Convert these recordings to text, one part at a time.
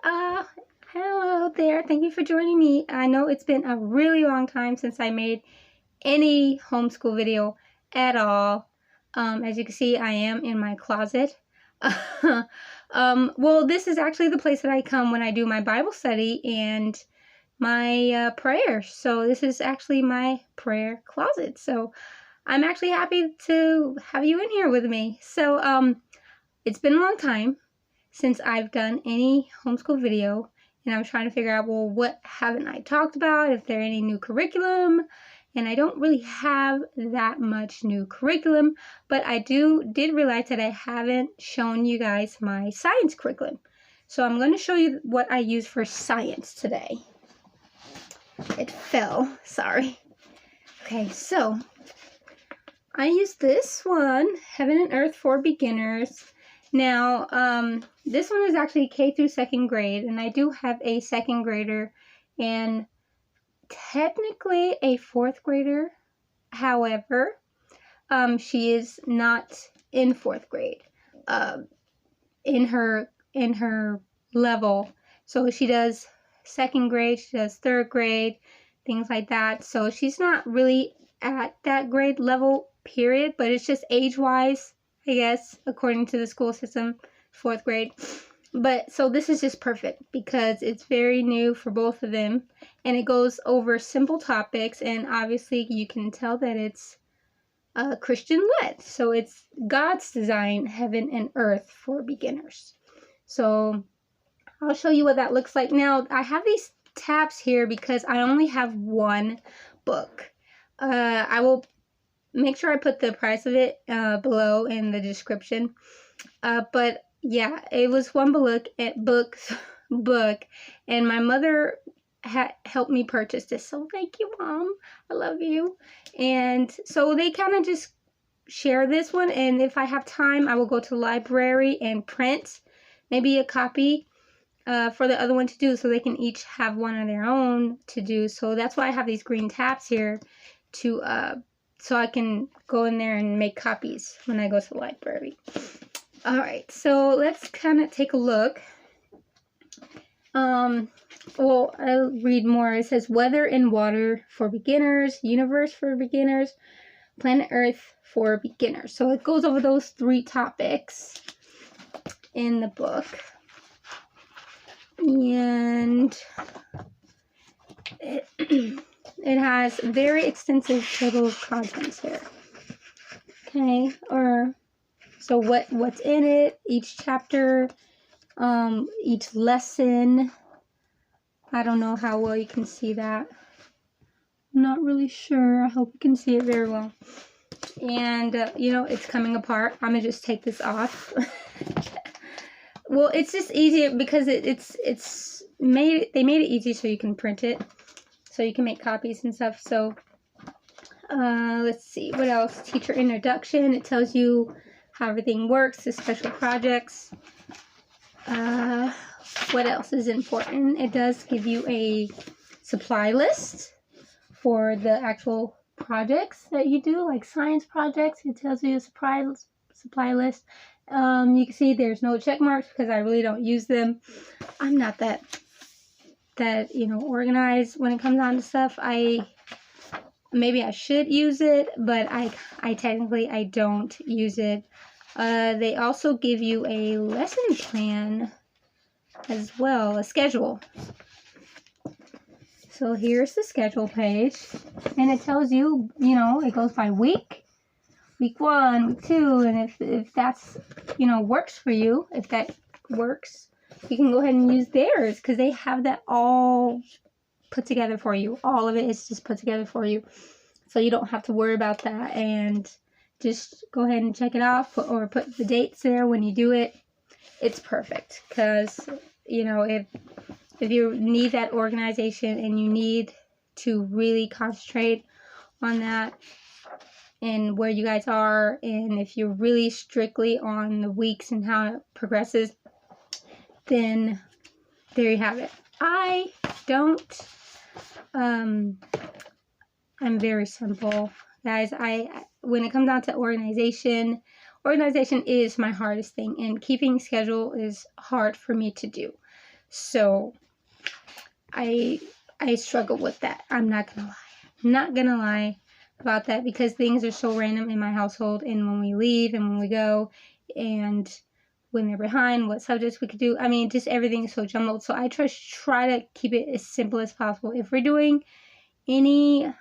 Hello there. Thank you for joining me. I know it's been a really long time since I made any homeschool video at all. As you can see, I am in my closet. Well, this is actually the place that I come when I do my Bible study and my prayers. So this is actually my prayer closet. So I'm actually happy to have you in here with me. So it's been a long time since I've done any homeschool video, and I was trying to figure out, well, what haven't I talked about, if there are any new curriculum, and I don't really have that much new curriculum, but I did realize that I haven't shown you guys my science curriculum. So I'm going to show you what I use for science today. It fell, sorry. Okay, so I use this one, Heaven and Earth for Beginners. Now, this one is actually K through 2nd grade, and I do have a 2nd grader and technically a 4th grader. However, she is not in 4th grade, in her level. So she does 2nd grade, she does 3rd grade, things like that. So she's not really at that grade level, period, but it's just age-wise, I guess, according to the school system, 4th grade. But so this is just perfect because it's very new for both of them, and it goes over simple topics, and obviously you can tell that it's Christian-led. So it's God's design, Heaven and Earth for Beginners. So I'll show you what that looks like. Now, I have these tabs here because I only have one book. I will make sure I put the price of it below in the description. But yeah, it was one book, and my mother helped me purchase this. So thank you, Mom. I love you. And so they kind of just share this one, and if I have time, I will go to the library and print maybe a copy for the other one to do, so they can each have one of their own to do. So that's why I have these green tabs here to so I can go in there and make copies when I go to the library. Alright, so let's kind of take a look. Well, I'll read more. It says Weather and Water for Beginners, Universe for Beginners, Planet Earth for Beginners. So it goes over those 3 topics in the book. And it has very extensive table of contents here. Okay, so what's in it, each chapter, each lesson. I don't know how well you can see that. I'm not really sure. I hope you can see it very well. And you know, it's coming apart. I'm gonna just take this off. Well, it's just easier because they made it easy so you can print it, so you can make copies and stuff. So let's see, what else? Teacher introduction. It tells you how everything works, the special projects. What else is important? It does give you a supply list for the actual projects that you do, like science projects. It tells you a supply list. You can see there's no check marks because I really don't use them. I'm not that you know, organized when it comes down to stuff. Maybe I should use it, but I technically I don't use it. They also give you a lesson plan as well, a schedule. So here's the schedule page, and it tells you, you know, it goes by week 1, week 2, and if that's, you know, works for you, if that works, you can go ahead and use theirs because they have that all put together for you. All of it is just put together for you, so you don't have to worry about that, and just go ahead and check it off or put the dates there when you do it. It's perfect because, you know, if you need that organization and you need to really concentrate on that and where you guys are, and if you're really strictly on the weeks and how it progresses, then there you have it. I don't, I'm very simple, guys. When it comes down to organization is my hardest thing, and keeping schedule is hard for me to do. So I struggle with that. I'm not gonna lie. Not gonna lie about that, because things are so random in my household, and when we leave and when we go, and when they're behind, what subjects we could do. I mean, just everything is so jumbled. So I try to keep it as simple as possible. If we're doing any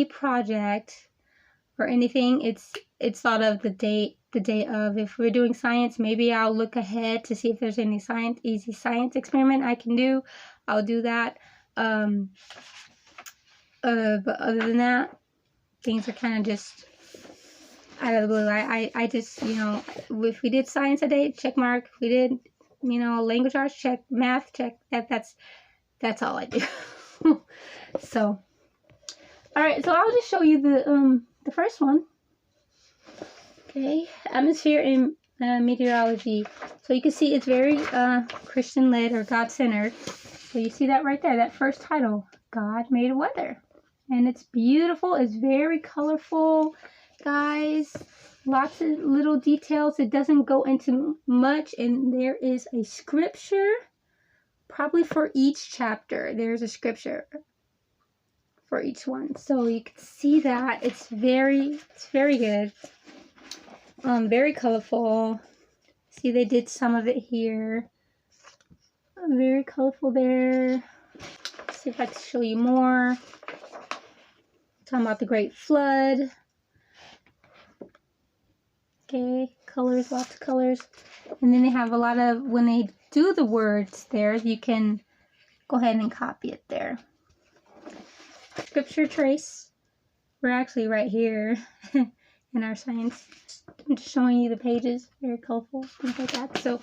project or anything, it's thought of the day of. If we're doing science, maybe I'll look ahead to see if there's any easy science experiment I can do. I'll do that. But other than that, things are kind of just out of the blue. I just, if we did science a day, check mark. If we did, language arts, check. Math, check. That's all I do. So, all right. So I'll just show you the first one. Okay, atmosphere and meteorology. So you can see it's very Christian-led or God-centered. So you see that right there, that first title, God Made Weather. And it's beautiful. It's very colorful, guys. Lots of little details. It doesn't go into much. And there is a scripture, probably for each chapter. There's a scripture for each one. So you can see that. It's very good. Very colorful. See, they did some of it here. Very colorful there. Let's see if I can show you more. Talking about the Great Flood. Okay, colors, lots of colors. And then they have a lot of, when they do the words there, you can go ahead and copy it there. Scripture trace. We're actually right here in our science. I'm just showing you the pages. Very colorful, things like that. So,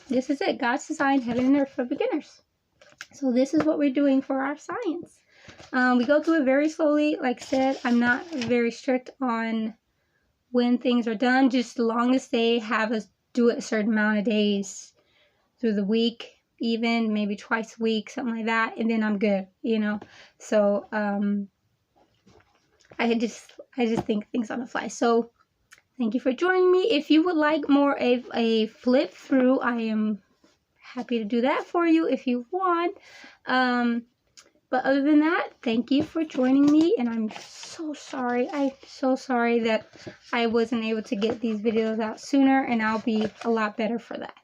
this is it. God's designed heaven and earth for beginners. So this is what we're doing for our science. We go through it very slowly. Like I said, I'm not very strict on when things are done. Just as long as they have us do it a certain amount of days through the week, even maybe twice a week, something like that, and then I'm good. So I just think things on the fly. So thank you for joining me. If you would like more of a flip through, I am happy to do that for you if you want. But other than that, thank you for joining me, and I'm so sorry. I'm so sorry that I wasn't able to get these videos out sooner, and I'll be a lot better for that.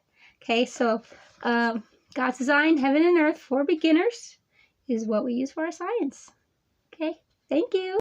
Okay, so God's designed heaven and earth for beginners is what we use for our science. Okay, thank you.